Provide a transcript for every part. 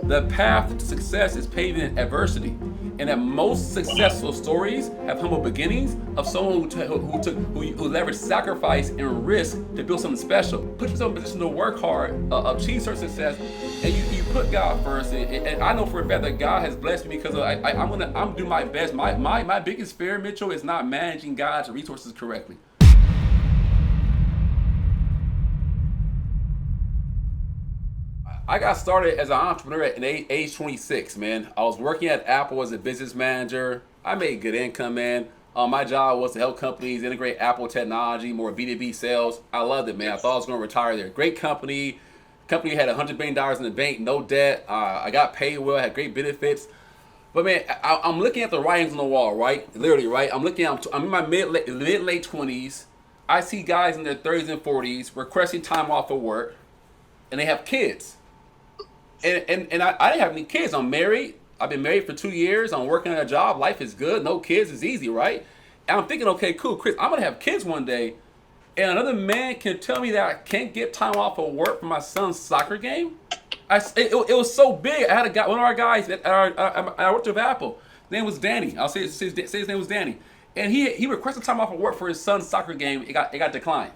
The path to success is paved in adversity, and that most successful stories have humble beginnings of someone who leveraged sacrifice and risk to build something special. Put yourself in a position to work hard, achieve certain success, and you put God first. And I know for a fact that God has blessed me because I'm doing my best. My biggest fear, Mitchell, is not managing God's resources correctly. I got started as an entrepreneur at age 26, man. I was working at Apple as a business manager. I made good income, man. My job was to help companies integrate Apple technology, more B2B sales. I loved it, man. I thought I was going to retire there. Great company. Company had $100 billion in the bank, no debt. I got paid well, had great benefits. But man, I'm looking at the writings on the wall, right? Literally, right? I'm in my late 20s. I see guys in their 30s and 40s requesting time off of work, and they have kids. And I didn't have any kids. I'm married. I've been married for 2 years. I'm working at a job. Life is good. No kids is easy, right? And I'm thinking, okay, cool, Chris, I'm going to have kids one day. And another man can tell me that I can't get time off of work for my son's soccer game? It was so big. I had a guy, one of our guys, I worked with Apple. His name was Danny. I'll say his name was Danny. And he requested time off of work for his son's soccer game. It got declined.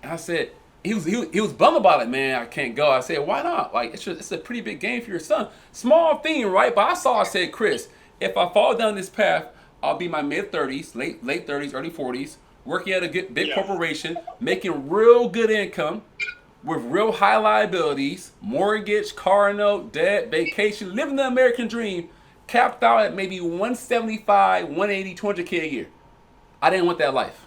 And I said, he was bummed about it, man. I can't go. I said, why not? Like, it's a pretty big game for your son. Small thing, right? But I said, Chris, if I fall down this path, I'll be in my mid-30s, late 30s, early 40s, working at a big corporation, making real good income with real high liabilities, mortgage, car note, debt, vacation, living the American dream, capped out at maybe 175, 180, 200K a year. I didn't want that life.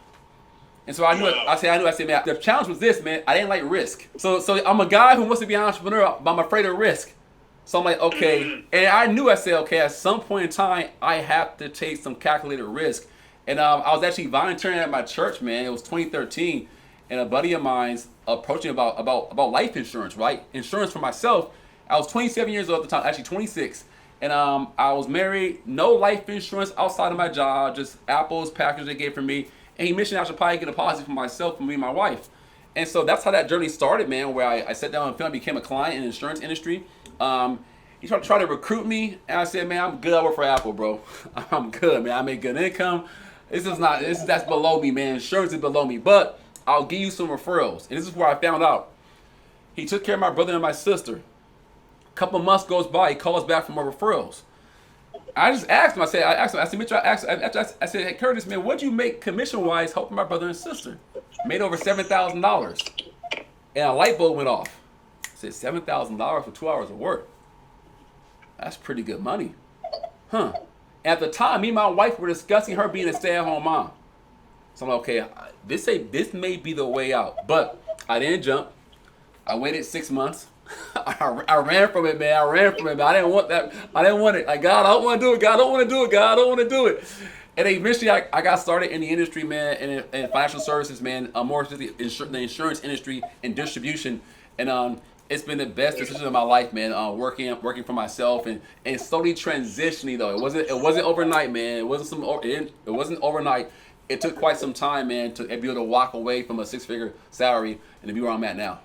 And so I said, man, the challenge was this, man. I didn't like risk. So I'm a guy who wants to be an entrepreneur, but I'm afraid of risk. So I'm like, okay. And I said, okay, at some point in time, I have to take some calculated risk. And I was actually volunteering at my church, man. It was 2013. And a buddy of mine's approached me about life insurance, right? Insurance for myself. I was 27 years old at the time, actually 26. And I was married, no life insurance outside of my job, just Apple's package they gave for me. And he mentioned I should probably get a policy for myself, for me and my wife. And so that's how that journey started, man, where I sat down and became a client in the insurance industry. He tried to recruit me, and I said, man, I'm good. I work for Apple, bro. I'm good, man. I make good income. That's below me, man. Insurance is below me. But I'll give you some referrals. And this is where I found out. He took care of my brother and my sister. A couple months goes by, he calls back for more referrals. I just asked him. I said, Mitchell, I said, hey, Curtis, man, what'd you make commission-wise helping my brother and sister? Made over $7,000. And a light bulb went off. I said, $7,000 for 2 hours of work. That's pretty good money. Huh. At the time, me and my wife were discussing her being a stay-at-home mom. So I'm like, okay, this may be the way out. But I didn't jump. I waited 6 months. I ran from it, man. I didn't want that. I didn't want it. Like, God, I don't want to do it. God, I don't want to do it. God, I don't want to do it. And eventually, I got started in the industry, man, in financial services, man. More to the insurance industry and distribution. And it's been the best decision of my life, man. Working for myself and slowly transitioning though. It wasn't overnight, man. It wasn't overnight. It took quite some time, man, to be able to walk away from a 6-figure salary and to be where I'm at now.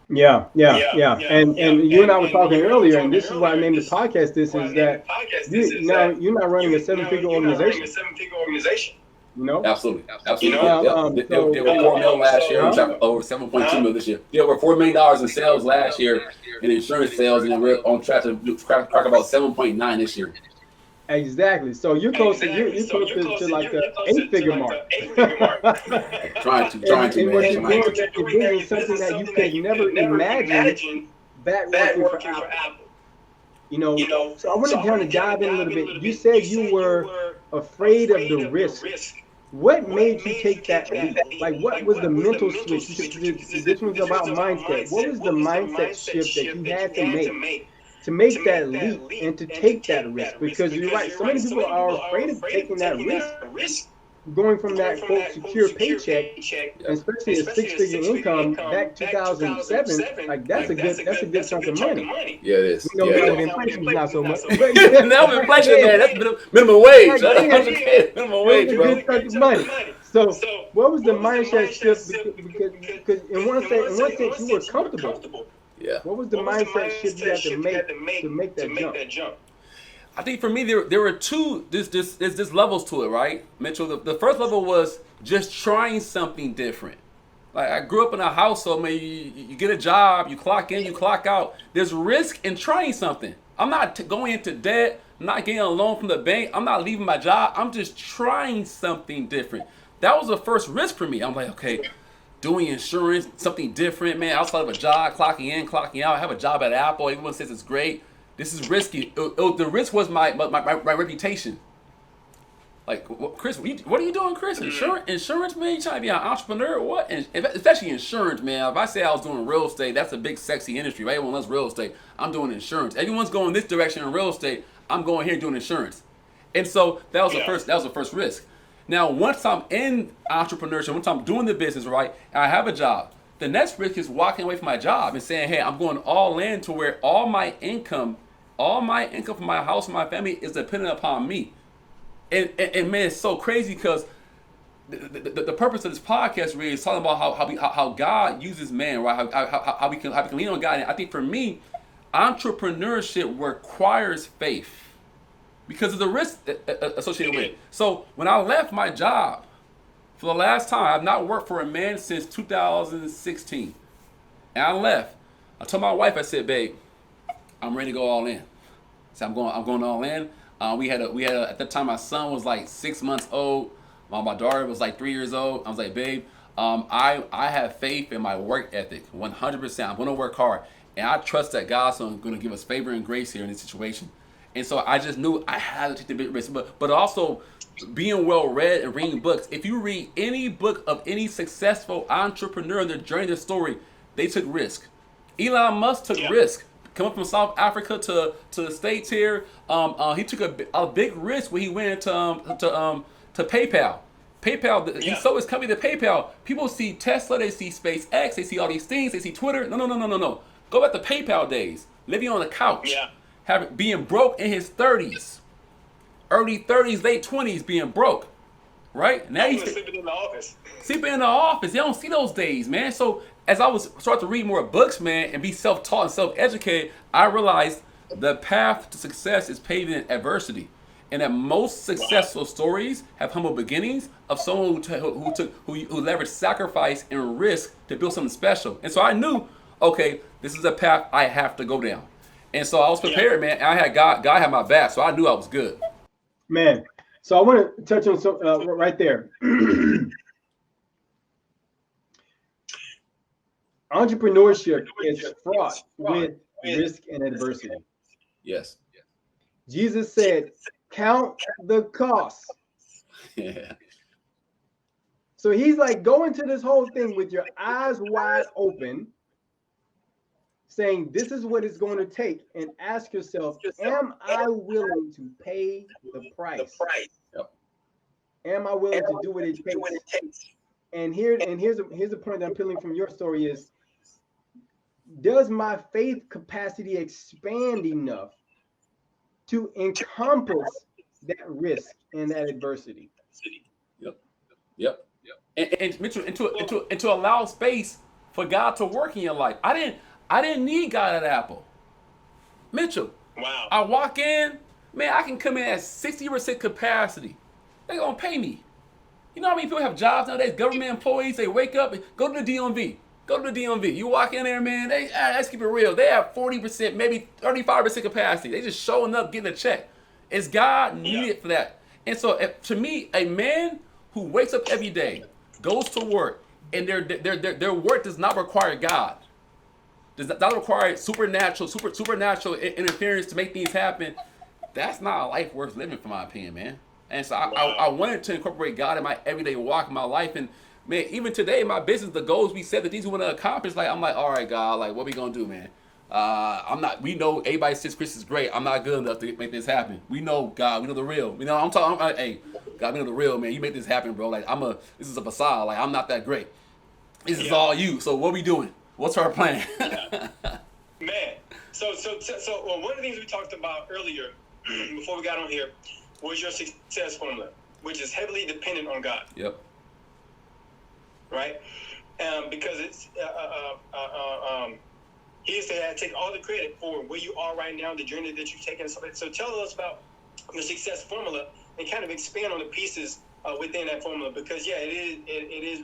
Yeah. And you and I were talking earlier, and this is why I named the podcast. This is that you're not running a 7-figure organization. You know? Absolutely. They were $4 million last year. Over $7.2 million this year. They were $4 million in sales last year in insurance sales, and we're on track to crack about 7.9 this year. Exactly. So you're close to like the 8-figure mark. Trying to, and what man. you're doing is something that you could never imagine that working for Apple. You know, so I want to kind of dive in a little bit. You said you were afraid of the risk. What made you take that leap? Like, what was the mental switch? This was about mindset. What was the mindset shift that you had to make that leap and to take that risk? Because you're right, so many people are afraid of taking that risk, going from that quote secure paycheck, especially a 6-figure income back 2007. Like that's a good chunk of money. Yeah, it is. You know, inflation is not so much. Now inflation, man, that's minimum wage. That's minimum wage, bro. A good chunk of money. So what was the mindset shift? Because in one sense you were comfortable. Yeah. What was the mindset shift you had to make that jump? I think for me there were two there's levels to it, right, Mitchell? The first level was just trying something different. Like I grew up in a household, man. You get a job, you clock in, you clock out. There's risk in trying something. I'm not going into debt. I'm not getting a loan from the bank. I'm not leaving my job. I'm just trying something different. That was the first risk for me. I'm like, okay, doing insurance, something different, man. Outside of a job, clocking in, clocking out. I have a job at Apple. Everyone says it's great. This is risky. The risk was my reputation. Like, Chris, what are you doing, Chris? Insurance, man? You trying to be an entrepreneur or what? And especially insurance, man. If I say I was doing real estate, that's a big, sexy industry, right? Everyone loves real estate. I'm doing insurance. Everyone's going this direction in real estate. I'm going here and doing insurance. And so that was the first risk. Now, once I'm in entrepreneurship, once I'm doing the business, right, and I have a job, the next risk is walking away from my job and saying, hey, I'm going all in to where all my income from my house and my family is dependent upon me. And man, it's so crazy because the purpose of this podcast really is talking about how God uses man, right? How we can lean on God. And I think for me, entrepreneurship requires faith because of the risk associated with it. So when I left my job for the last time, I've not worked for a man since 2016, and I left. I told my wife, I said, babe, I'm ready to go all in. So I'm going all in. We had at that time my son was like 6 months old. My daughter was like 3 years old. I was like, babe, I have faith in my work ethic, 100%. I'm going to work hard, and I trust that God's going to give us favor and grace here in this situation. And so I just knew I had to take the big risk, but also being well read and reading books. If you read any book of any successful entrepreneur in their journey, their story, they took risk. Elon Musk took risk. Coming from South Africa to the States here, he took a big risk when he went to PayPal. PayPal, he sold his company to PayPal. People see Tesla, they see SpaceX, they see all these things, they see Twitter. No. Go back to PayPal days, living on the couch, being broke in his 30s, early 30s, late 20s, being broke, right? Now he's sleeping in the office. Sleeping in the office. They don't see those days, man. So as I was start to read more books, man, and be self-taught and self-educated, I realized the path to success is paved in adversity, and that most successful stories have humble beginnings of someone who leveraged sacrifice and risk to build something special. And so I knew, okay, this is a path I have to go down. And so I was prepared, man. And I had God had my back, so I knew I was good. Man, so I want to touch on some right there. Entrepreneurship is fraught with risk and adversity. Yes. Jesus said, count the cost. Yeah. So he's like, go into this whole thing with your eyes wide open, saying, this is what it's going to take, and ask yourself, am I willing to pay the price? Yep. Am I willing to do what it takes? And here's a point that I'm pulling from your story is, does my faith capacity expand enough to encompass that risk and that adversity? Yep. And Mitchell, and to allow space for God to work in your life. I didn't need God at Apple. Mitchell. Wow. I walk in, man, I can come in at 60% capacity. They're gonna pay me. You know how many people have jobs nowadays? Government employees, they wake up and go to the DMV. You walk in there, man, let's keep it real. They have 40%, maybe 35% capacity. They just showing up, getting a check. It's God needed for that. And so to me, a man who wakes up every day, goes to work, and their work does not require God. Does not require supernatural interference to make things happen. That's not a life worth living, for my opinion, man. And so I wanted to incorporate God in my everyday walk in my life. And man, even today in my business, the goals we set, the things we want to accomplish, like I'm like, all right, God, like what we gonna do, man? We know everybody says Chris is great. I'm not good enough to make this happen. We know God, we know the real. You know, hey, God, we know the real, man. You make this happen, bro. Like this is a facade. Like I'm not that great. This is all you. So what we doing? What's our plan? Man, so one of the things we talked about earlier before we got on here was your success formula, which is heavily dependent on God. Yep. Right? Because it's he used to take all the credit for where you are right now, the journey that you've taken. So tell us about the success formula and kind of expand on the pieces within that formula, because it is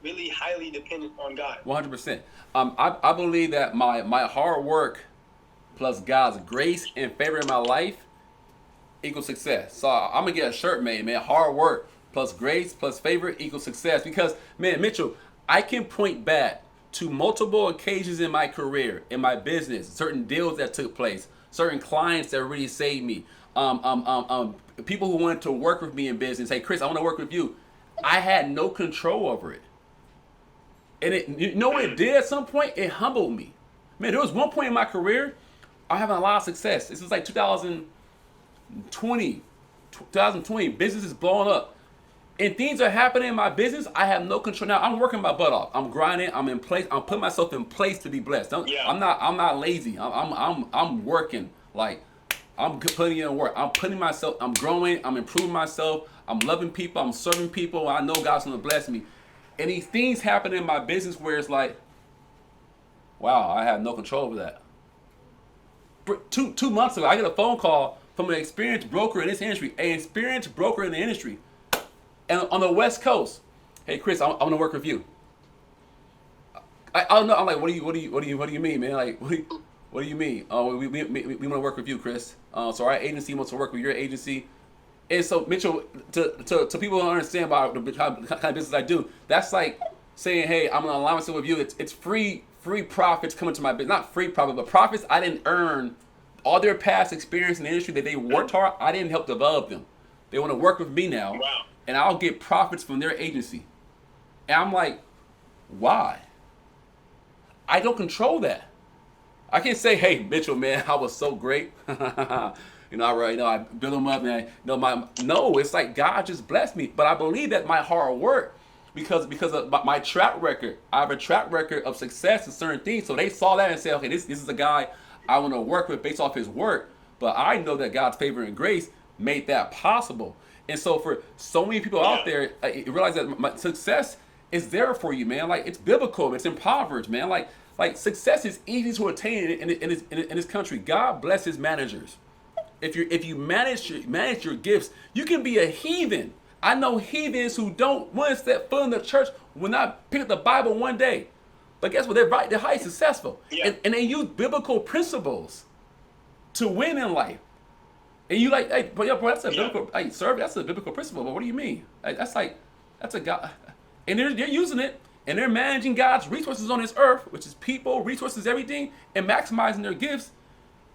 really highly dependent on God. 100%. I believe that my hard work plus God's grace and favor in my life equals success. So I'm gonna get a shirt made, man. Hard work plus grace plus favor equals success. Because, man, Mitchell, I can point back to multiple occasions in my career, in my business, certain deals that took place, certain clients that really saved me, people who wanted to work with me in business. Hey, Chris, I want to work with you. I had no control over it. And you know what it did at some point? It humbled me. Man, there was one point in my career, I'm having a lot of success. This was like 2020, business is blowing up. And things are happening in my business. I have no control. Now I'm working my butt off. I'm grinding. I'm in place. I'm putting myself in place to be blessed. I'm not lazy. I'm working. Like, I'm putting in work. I'm growing. I'm improving myself. I'm loving people. I'm serving people. I know God's gonna bless me. And these things happen in my business where it's like, wow, I have no control over that. 2 months ago, I get a phone call from an experienced broker in this industry. And on the West Coast, hey Chris, I want to work with you. I don't know. I'm like, what do you mean, man? Like, what do you mean? Oh, we want to work with you, Chris. So our agency wants to work with your agency. And so, Mitchell, to people who don't understand about the kind of business I do, that's like saying, hey, I'm gonna align myself with you. It's free profits coming to my business. Not free profit, but profits I didn't earn. All their past experience in the industry that they worked hard, I didn't help develop them. They want to work with me now. Wow. And I'll get profits from their agency. And I'm like, why? I don't control that. I can't say, hey, Mitchell, man, I was so great. I built them up, man. No, it's like God just blessed me. But I believe that my hard work, because of my track record, I have a track record of success in certain things. So they saw that and said, okay, this is a guy I want to work with based off his work. But I know that God's favor and grace made that possible. And so for so many people out there, you realize that my success is there for you, man. Like, it's biblical. It's in Proverbs, man. Like success is easy to attain in this country. God bless his managers. If you manage your gifts, you can be a heathen. I know heathens who don't want to step foot in the church, will not pick up the Bible one day. But guess what? They're highly successful. Yeah. And they use biblical principles to win in life. And you like, hey, bro, that's a biblical, hey, sir, that's a biblical principle. But what do you mean? Like, that's a God, and they're using it, and they're managing God's resources on this earth, which is people, resources, everything, and maximizing their gifts,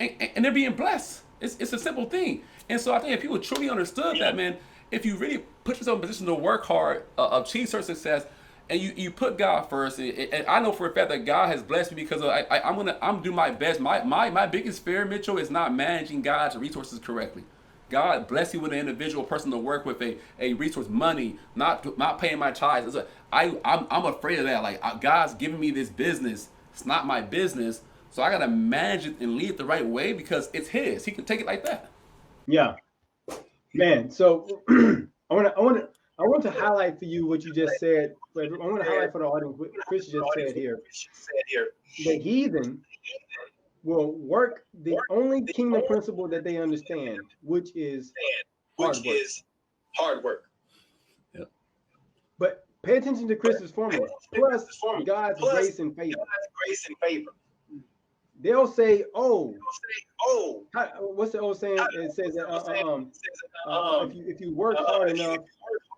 and they're being blessed. It's a simple thing. And so I think if people truly understood that, man, if you really put yourself in a position to work hard, achieve certain success, and you put God first, and I know for a fact that God has blessed me because I'm gonna do my best. My biggest fear, Mitchell, is not managing God's resources correctly. God bless you with an individual person to work with, a resource, money, not paying my tithes. I'm afraid of that. Like, God's giving me this business. It's not my business, so I gotta manage it and lead it the right way because it's His. He can take it like that. Yeah, man. So I want to highlight for you what you just said. I want to highlight for the audience what Chris just said here. The heathen will work the only kingdom principle that they understand, which is hard work. Yep. But pay attention to Chris's formula. Plus God's grace and favor. They'll say, "Oh, what's the old saying? It says that if you work hard enough,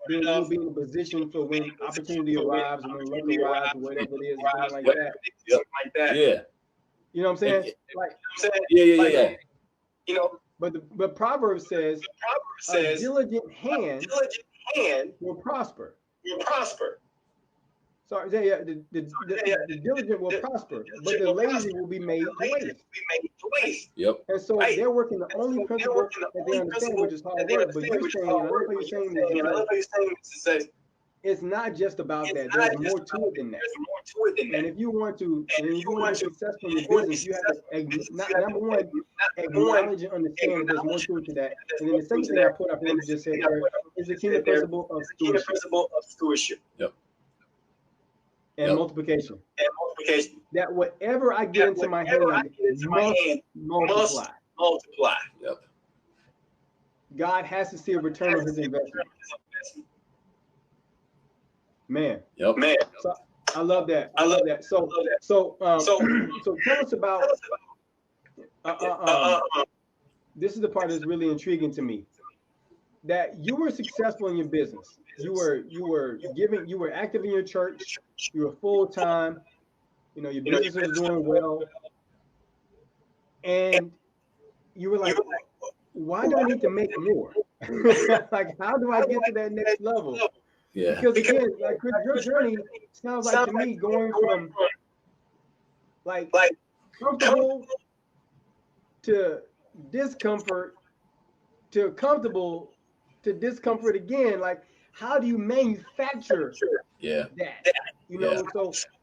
then you'll be in a position for when opportunity arrives and when luck arrives, or whatever it is, something like that." Yeah. You know what I'm saying? Yeah. But Proverbs says, a diligent hand will prosper. Sorry, the diligent will prosper, but the lazy will be made to waste. Yep. And so they're working the only principle that they understand, which is hard work. But you're saying, I love how you're saying this, it's not just about that. There's more to it than that. And if you want to be successful in your business, you have to number one, acknowledge and understand that there's more to it to that. And then the second thing I put up, what you just said there, is the kingdom principle of stewardship. Yep. and multiplication. That whatever I get into my hand must multiply. Yep. God has to see a return on his investment. Man. Yep. So, I love that. So tell us about. This is the part that's really intriguing to me. That you were successful in your business. You were active in your church. You were full time. You know, your business was doing well, and you were like, why do I need to make more? Like, how do I get to that next level? Yeah. Because again, like Chris, your journey sounds like to me going from like comfortable to discomfort to comfortable to discomfort again. Like, how do you manufacture that? You know,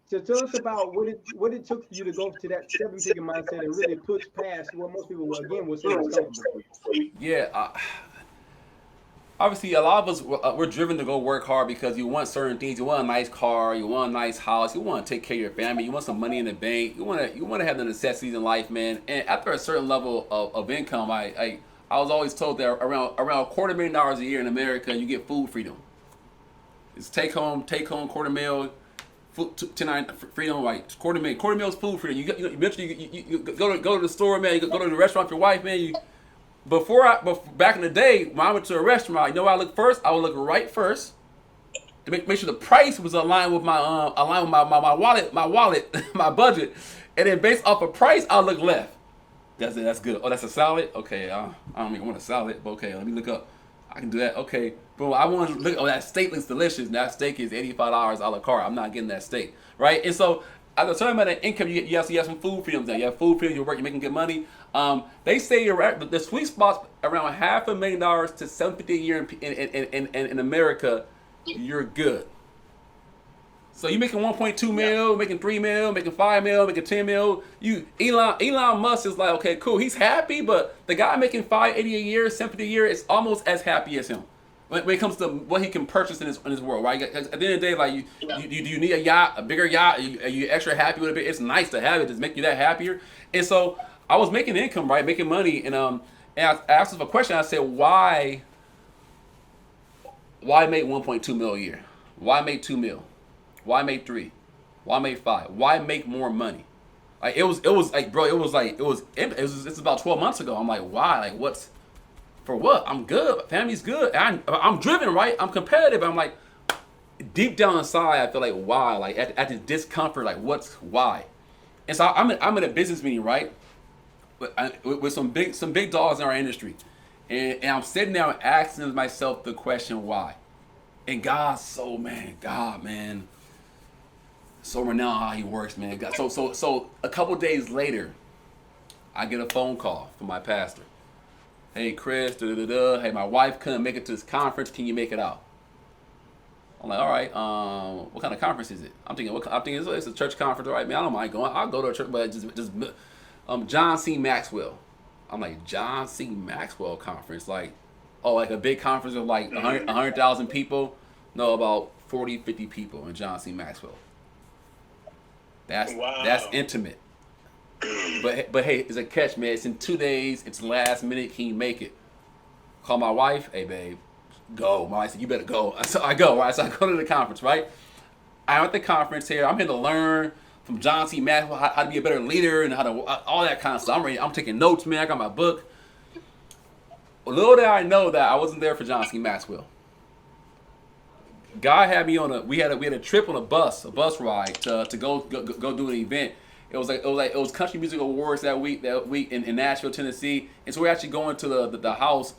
so tell us about what it took for you to go to that seven-figure mindset and really push past what most people would say was comfortable for you. Yeah. Obviously, a lot of us, we're driven to go work hard because you want certain things. You want a nice car, you want a nice house, you want to take care of your family, you want some money in the bank, you want to have the necessities in life, man. And after a certain level of income, I was always told that around $250,000 a year in America, you get food freedom. It's take home $250,000. 10 freedom, like quarter meal's food freedom. You eventually you go to the store, man. You go to the restaurant with your wife, man. Back in the day, when I went to a restaurant, you know what I look first? I would look right first to make sure the price was aligned with my wallet, my budget, and then based off of price, I'll look left. That's good. Oh, that's a salad. Okay, I don't even want a salad, but okay, let me look up. I can do that. Okay, but I want to look. Oh, that steak looks delicious. That steak is $85 a la carte. I'm not getting that steak, right? And so, at a certain amount of income, you have some food freedom. You have food freedom. You're making good money. They say the sweet spot's around $500,000 to $750,000 a year in America. You're good. So you making 1.2 mil, making 3 mil, making 5 mil, making 10 mil. Elon Musk is like, okay, cool. He's happy, but the guy making $580 a year, $750 a year is almost as happy as him when it comes to what he can purchase in his world, right? At the end of the day, like you need a yacht, a bigger yacht. Are you extra happy with it? It's nice to have it. Does it make you that happier? And so I was making income, right, making money, and I asked him a question. I said, why make 1.2 mil a year? Why make 2 mil? Why make 3? Why make 5? Why make more money? Like it was like, bro, it's about 12 months ago. I'm like, why? Like, what's for what? I'm good. Family's good. I'm driven, right? I'm competitive. I'm like, deep down inside, I feel like, why? Like at this discomfort, like what's why? And so I'm in a business meeting, right? With some big dogs in our industry, and I'm sitting there and asking myself the question why. And God, man. So renowned how he works, man. God, so a couple days later, I get a phone call from my pastor. Hey, Chris, hey, my wife couldn't make it to this conference. Can you make it out? I'm like, all right. What kind of conference is it? I'm thinking it's a church conference, all right, man. I don't mind going. I'll go to a church, but just John C. Maxwell. I'm like, John C. Maxwell conference, like, oh, like a big conference of like 100,000 people. No, about 40, 50 people in John C. Maxwell. That's intimate. But hey, it's a catch, man. It's in 2 days. It's last minute. Can you make it? Call my wife. Hey, babe, go. My wife said, you better go. So I go, right? So I go to the conference, right? I'm at the conference here. I'm here to learn from John C. Maxwell how to be a better leader and how to all that kind of stuff. I'm taking notes, man. I got my book. Little did I know that I wasn't there for John C. Maxwell. Guy had me on we had a trip on a bus ride to go do an event. It was country music awards that week in Nashville, Tennessee. And so we're actually going to the house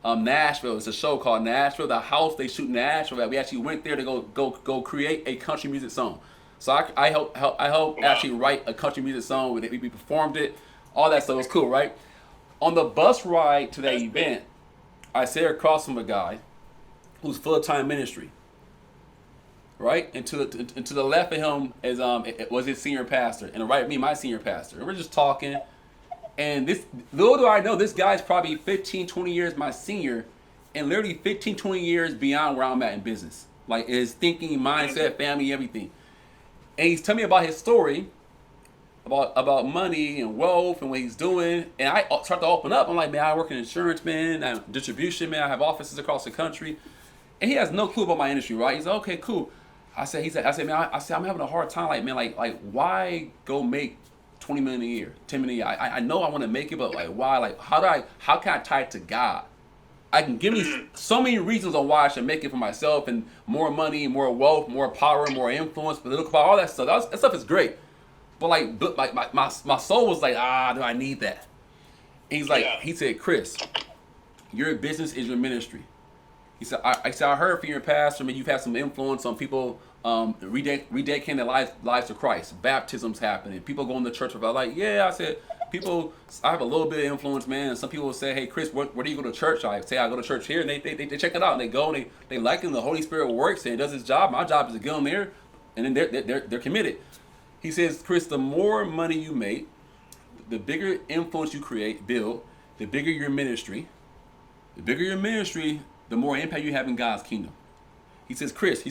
Nashville. It's a show called Nashville. The house they shoot in Nashville. We actually went there to go create a country music song. So I helped actually write a country music song. We performed it, all that stuff. It was cool, right? On the bus ride to that event, I sat across from a guy who's full-time ministry, right? And to the left of him was his senior pastor, and the right of me, my senior pastor. And we're just talking, and little do I know, this guy's probably 15, 20 years my senior, and literally 15, 20 years beyond where I'm at in business. Like his thinking, mindset, family, everything. And he's telling me about his story, about money and wealth and what he's doing. And I start to open up. I'm like, man, I work in insurance, man, I'm distribution, man. I have offices across the country. And he has no clue about my industry, right? He's like, okay, cool. I said, man, I'm having a hard time, like, man, like, why go make 20 million a year, 10 million a year? I know I want to make it, but like, why? Like, how can I tie it to God? I can give me so many reasons on why I should make it for myself, and more money, more wealth, more power, more influence, political power, all that stuff. That stuff is great. But like my soul was like, do I need that? And he's like, he said, Chris, your business is your ministry. He said, I heard from your pastor, man, you've had some influence on people rededicating their lives to Christ. Baptisms happening. People going to church. I'm like, yeah. I said, I have a little bit of influence, man. And some people will say, hey, Chris, where do you go to church? I say, I go to church here. And they check it out. And they go and they like it. And the Holy Spirit works and does his job. My job is to get them there. And then they're committed. He says, Chris, the more money you make, the bigger influence you build, the bigger your ministry. The bigger your ministry, the more impact you have in God's kingdom. He says, Chris,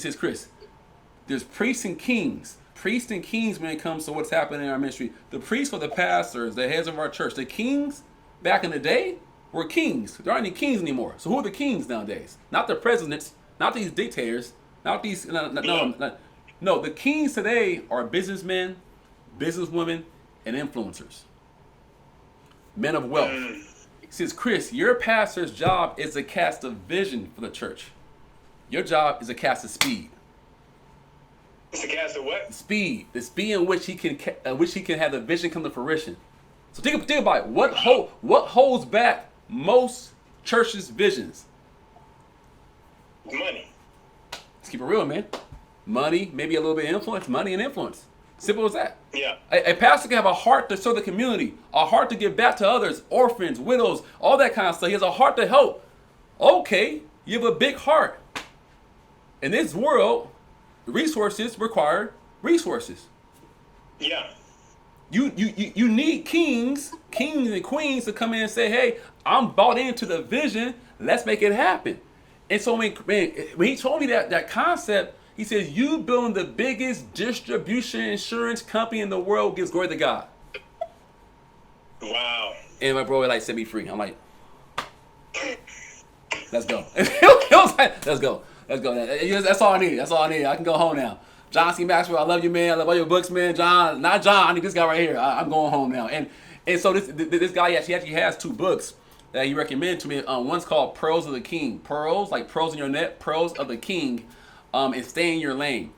there's priests and kings. Priests and kings when it comes to what's happening in our ministry. The priests are the pastors, the heads of our church. The kings, back in the day, were kings. There aren't any kings anymore. So who are the kings nowadays? Not the presidents, not these dictators, not these, no, the kings today are businessmen, businesswomen, and influencers. Men of wealth. He says, Chris, your pastor's job is to cast a vision for the church. Your job is to cast a speed. It's to cast a what? Speed. The speed in which he can have the vision come to fruition. So think about it. What holds back most churches' visions? Money. Let's keep it real, man. Money, maybe a little bit of influence. Money and influence. Simple as that. Yeah. A pastor can have a heart to serve the community, a heart to give back to others, orphans, widows, all that kind of stuff. He has a heart to help. Okay, you have a big heart. In this world, resources require resources. Yeah. You need kings and queens to come in and say, hey, I'm bought into the vision. Let's make it happen. And so when he told me that concept, he says, you building the biggest distribution insurance company in the world gives glory to God. Wow. And my bro like set me free. I'm like, let's go. Let's go. That's all I need. I can go home now. John C. Maxwell, I love you, man. I love all your books, man. John, not John. I need this guy right here. I'm going home now. And so this guy actually has 2 books that he recommended to me. One's called Pearls of the King. Pearls, like pearls in your net. Pearls of the King. And stay in your lane.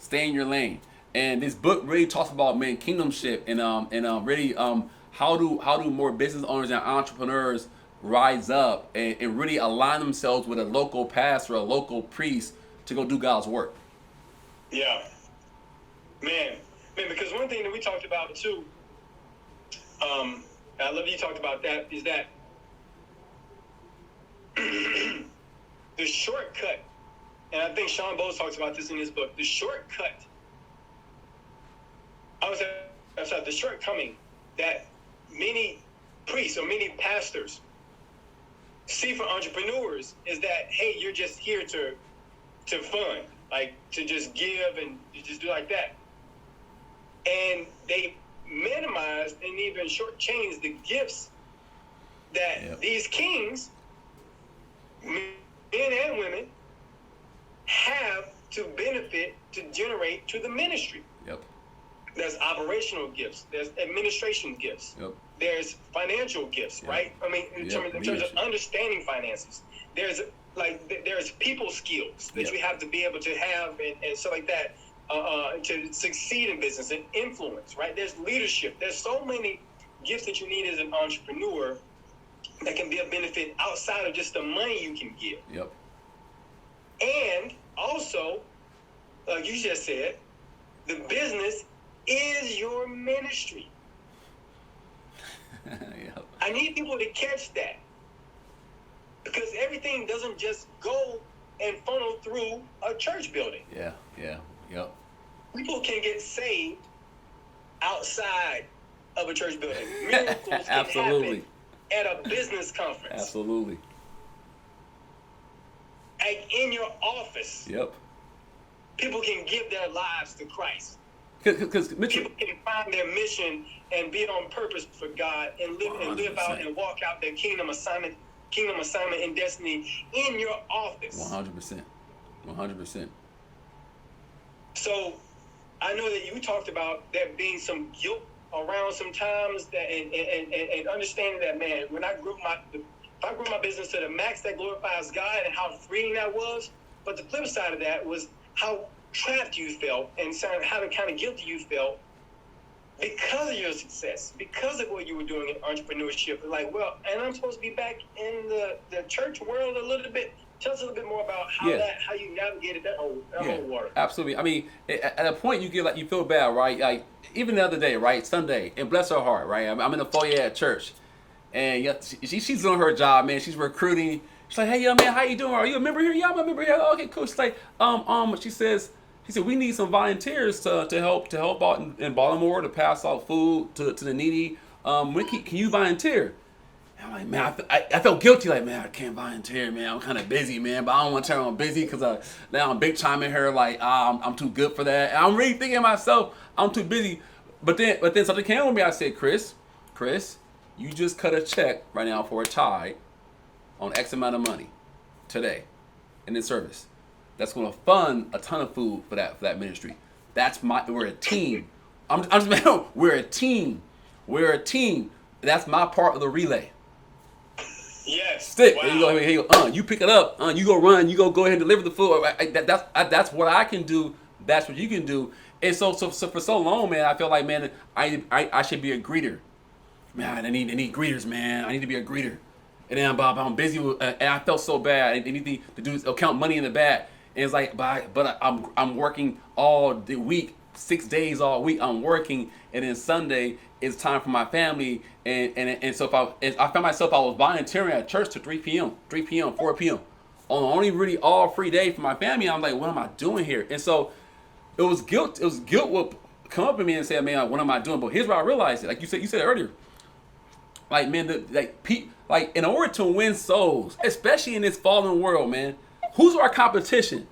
Stay in your lane. And this book really talks about, man, kingdomship and really how do more business owners and entrepreneurs rise up and really align themselves with a local pastor, a local priest to go do God's work. Yeah. Man, because one thing that we talked about too, I love you talked about that, is that the shortcut, and I think Sean Bowles talks about this in his book, the shortcut, the shortcoming that many priests or many pastors see for entrepreneurs is that, hey, you're just here to fund, like to just give and just do like that. And they minimize and even shortchange the gifts that these kings, men and women, have to benefit, to generate to the ministry. Yep. There's operational gifts. There's administration gifts. Yep. There's financial gifts, right? I mean, in terms of understanding finances. There's people skills that you have to be able to have and stuff like that to succeed in business and influence, right? There's leadership. There's so many gifts that you need as an entrepreneur that can be a benefit outside of just the money you can give. Yep. And also, like you just said, the business is your ministry. Yep. I need people to catch that, because everything doesn't just go and funnel through a church building. Yep. People can get saved outside of a church building. Miracles can happen at a business conference. Absolutely. Like in your office. Yep. People can give their lives to Christ. Because Mitchell, people can find their mission and be on purpose for God and live out and walk out their kingdom assignment and destiny in your office. 100%. 100%. So I know that you talked about there being some guilt around sometimes that and understanding that, man, when I grew my business to the max, that glorifies God, and how freeing that was. But the flip side of that was how trapped you felt and how kind of guilty you felt because of your success, because of what you were doing in entrepreneurship. Like, well, and I'm supposed to be back in the church world a little bit. Tell us a little bit more about how you navigated that whole water. Absolutely. I mean, at a point you get like you feel bad, right? Like even the other day, right? Sunday, and bless her heart, right? I'm in the foyer at church, and she's doing her job, man. She's recruiting. She's like, hey, young man, how you doing? Are you a member here? Yeah, I'm a member here. Okay, cool. She's like, she said, we need some volunteers to help out in Baltimore to pass out food to the needy. When can you volunteer? I'm like, man, I felt guilty. Like, man, I can't volunteer, man. I'm kind of busy, man. But I don't want to turn on busy because now I'm big chiming her like, I'm too good for that. And I'm really thinking to myself, I'm too busy. But then something came on me. I said, Chris, you just cut a check right now for a tithe on X amount of money today in this service. That's going to fund a ton of food for that ministry. We're a team. We're a team. We're a team. That's my part of the relay. Yes. Stick. Wow. Here you go. You pick it up. You go run. You go ahead and deliver the food. That's what I can do. That's what you can do. And so for so long, man, I feel like, man, I should be a greeter. Man, I need greeters, man. I need to be a greeter. And then I'm busy with, and I felt so bad. I need to do count money in the bag. And it's like, but I'm working all the week, 6 days all week. I'm working, and then Sunday it's time for my family. And so if I found myself, I was volunteering at church to 3 p.m., 4 p.m. on the only really all free day for my family. I'm like, what am I doing here? And so it was guilt. It was guilt would come up in me and say, man, what am I doing? But here's what I realized. Like you said earlier. Like, man, in order to win souls, especially in this fallen world, man, who's our competition?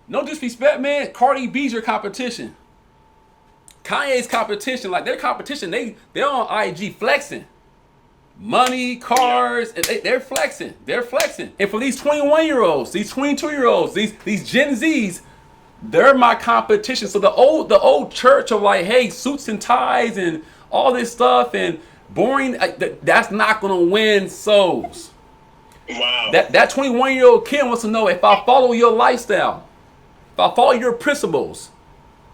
No disrespect, man. Cardi B's your competition. Kanye's competition, like their competition, they're on IG flexing. Money, cars, and they're flexing. They're flexing. And for these 21-year-olds, these 22-year-olds, these Gen Zs, they're my competition. So the old church of like, hey, suits and ties and all this stuff and boring, that's not gonna win souls. Wow. That 21-year-old kid wants to know, if I follow your lifestyle, if I follow your principles,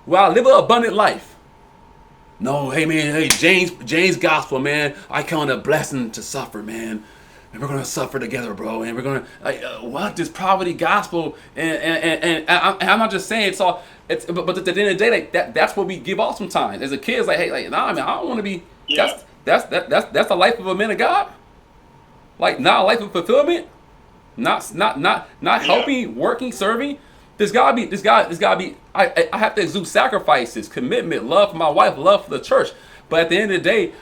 will I live an abundant life? No, hey man, hey James gospel, man. I count a blessing to suffer, man. And we're gonna suffer together, bro. And we're gonna what this poverty gospel and I'm not just saying but at the end of the day, like that's what we give off sometimes. As a kid, it's like, hey, nah, man, I don't want to be. Yeah. That's the life of a man of God. Like, not a life of fulfillment. Not helping, working, serving. There's gotta be. I have to exude sacrifices, commitment, love for my wife, love for the church. But at the end of the day,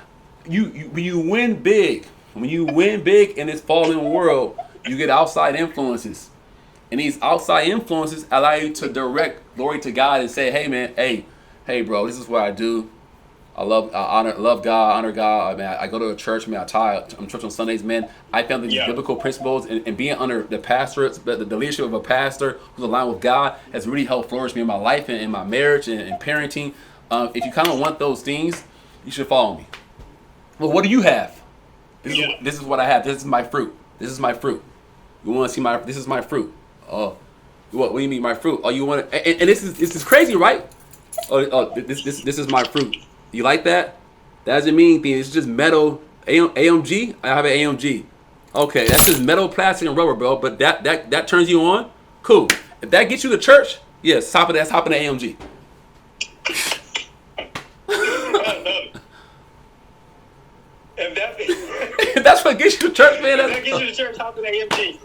when you win big in this fallen world, you get outside influences, and these outside influences allow you to direct glory to God and say, hey man, hey bro, this is what I do. I love God, honor God. Man, I go to a church, man. I'm church on Sundays, man. I found these biblical principles and being under the pastor, the leadership of a pastor who's aligned with God has really helped flourish me in my life and in my marriage and parenting. If you kind of want those things, you should follow me. Well, what do you have? This is what I have. This is my fruit. This is my fruit. You want to see this is my fruit. Oh, what do you mean my fruit? Oh, you want to, and this is crazy, right? This is my fruit. You like that? That doesn't mean anything. It's just metal. AMG? I have an AMG. Okay, that's just metal, plastic, and rubber, bro. But that turns you on? Cool. If that gets you to church, yes, hop in the AMG. If that's what gets you to church, man. That gets you to church, hop in the AMG.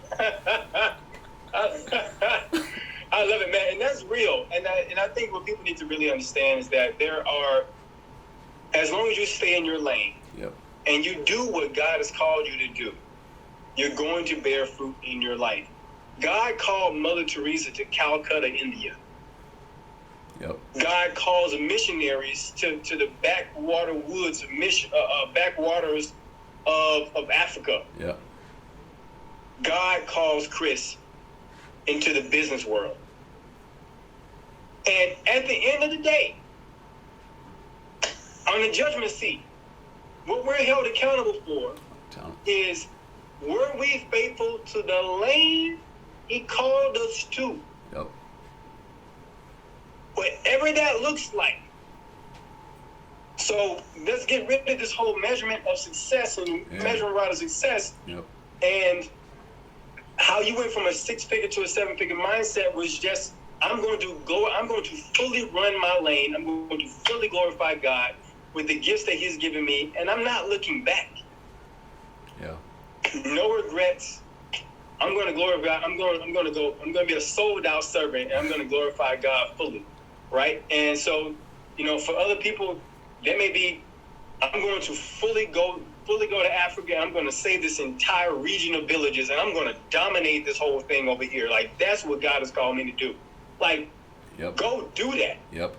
I love it, man. And that's real. And I think what people need to really understand is that as long as you stay in your lane, and you do what God has called you to do, you're going to bear fruit in your life. God called Mother Teresa to Calcutta, India. Yep. God calls missionaries to the backwater woods of backwaters of Africa. Yep. God calls Chris into the business world. And at the end of the day, on the judgment seat, what we're held accountable for is, were we faithful to the lane he called us to? Yep. Whatever that looks like. So let's get rid of this whole measurement of success and measuring rod of success. Yep. And how you went from a 6-figure to a 7-figure mindset was just, I'm going to fully run my lane. I'm going to fully glorify God with the gifts that He's given me, and I'm not looking back. Yeah. No regrets. I'm going to glorify God. I'm going to be a sold out servant, and I'm going to glorify God fully. Right? And so, for other people, they may be, I'm going to fully go to Africa. I'm going to save this entire region of villages, and I'm going to dominate this whole thing over here. Like, that's what God has called me to do. Like, go do that. Yep.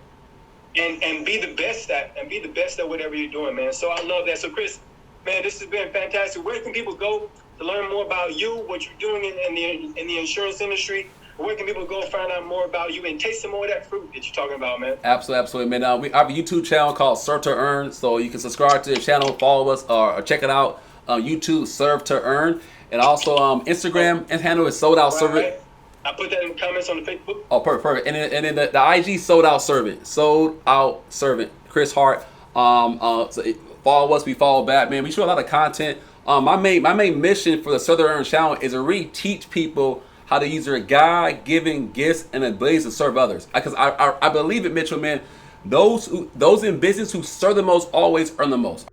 And be the best at whatever you're doing, man. So I love that. So Chris, man, this has been fantastic. Where can people go to learn more about you, what you're doing in the insurance industry? Where can people go find out more about you and taste some more of that fruit that you're talking about, man? Absolutely, man. We have a YouTube channel called Serve to Earn, so you can subscribe to the channel, follow us, or check it out. YouTube, Serve to Earn, and also Instagram and handle is Sold Out Servant. Right. I put that in the comments on the Facebook. Oh, perfect. And then the IG Sold Out Servant, Chris Hart. So follow us, we follow back, man. We show a lot of content. My main mission for the Serve to Earn channel is to really teach people how to use their God-given gifts and abilities to serve others. Because I believe it, Mitchell, man. Those in business who serve the most always earn the most.